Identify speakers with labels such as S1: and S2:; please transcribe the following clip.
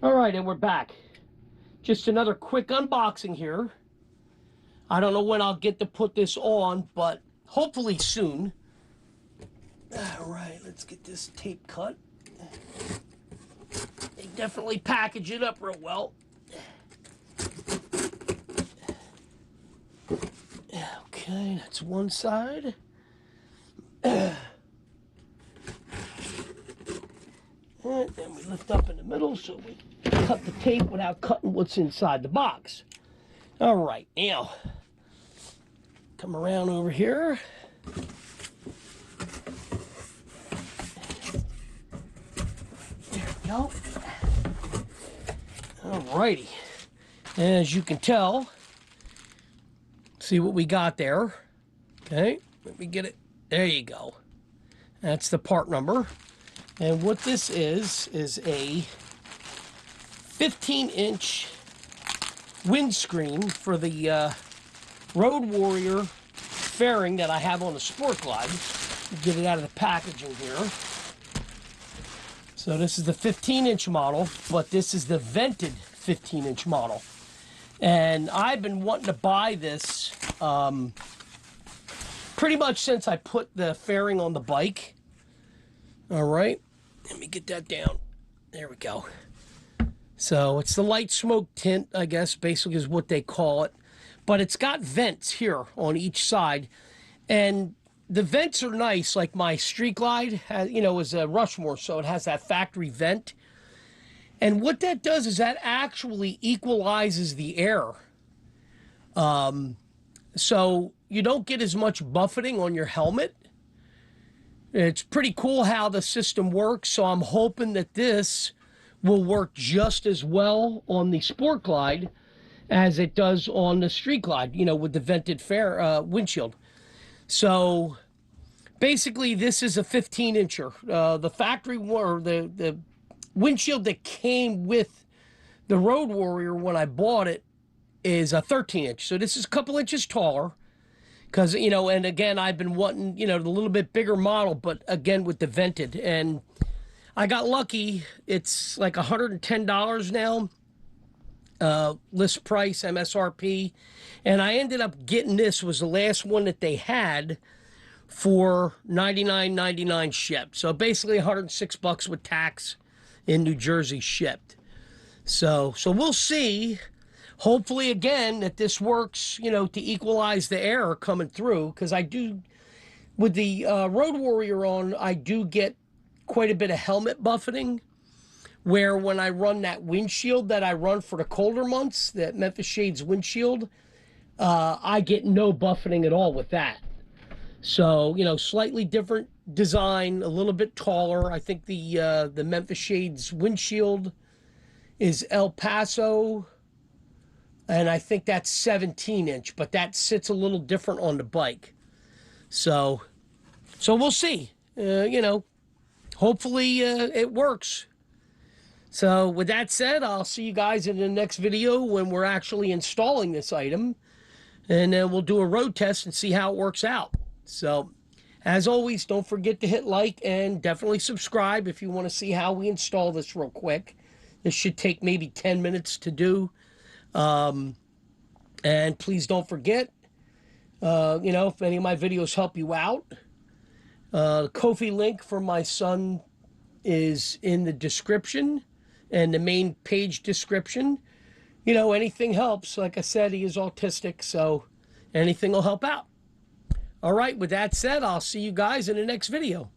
S1: All right, and we're back. Just another quick unboxing here. I don't know when I'll get to put this on, but hopefully soon. All right, let's get this tape cut. They definitely package it up real well. Okay, that's one side. And then we lift up in the middle so we cut the tape without cutting what's inside the box. All right, now come around over here. There we go. All righty. As you can tell, see what we got there. Okay, let me get it. There you go. That's the part number. And what this is a 15-inch windscreen for the Road Warrior fairing that I have on the Sport Glide. Get it out of the packaging here. So this is the 15-inch model, but this is the vented 15-inch model. And I've been wanting to buy this pretty much since I put the fairing on the bike. All right. Let me get that down. There we go. So it's the light smoke tint, I guess, basically is what they call it. But it's got vents here on each side. And the vents are nice, like my Street Glide has, you know, is a Rushmore, so it has that factory vent. And what that does is that actually equalizes the air. So you don't get as much buffeting on your helmet. It's pretty cool how the system works, so I'm hoping that this will work just as well on the Sport Glide as it does on the Street Glide, you know, with the vented windshield. So basically this is a 15-incher. The factory, or the windshield that came with the Road Warrior when I bought it is a 13-inch. So this is a couple inches taller. Because, you know, and again, I've been wanting, you know, the little bit bigger model, but again, with the vented. And I got lucky. It's like $110 now. List price, MSRP. And I ended up getting this, was the last one that they had, for $99.99 shipped. So basically $106 with tax in New Jersey shipped. So we'll see. Hopefully, again, that this works, you know, to equalize the air coming through. Because I do, with the Road Warrior on, I do get quite a bit of helmet buffeting. Where when I run that windshield that I run for the colder months, that Memphis Shades windshield, I get no buffeting at all with that. So, you know, slightly different design, a little bit taller. I think the Memphis Shades windshield is El Paso. And I think that's 17-inch, but that sits a little different on the bike. So we'll see. You know, hopefully it works. So with that said, I'll see you guys in the next video when we're actually installing this item. And then we'll do a road test and see how it works out. So as always, don't forget to hit like and definitely subscribe if you want to see how we install this real quick. This should take maybe 10 minutes to do. And please don't forget, you know, if any of my videos help you out, the Ko-fi link for my son is in the description and the main page description. You know, anything helps. Like I said, he is autistic, so anything will help out. All right, with that said, I'll see you guys in the next video.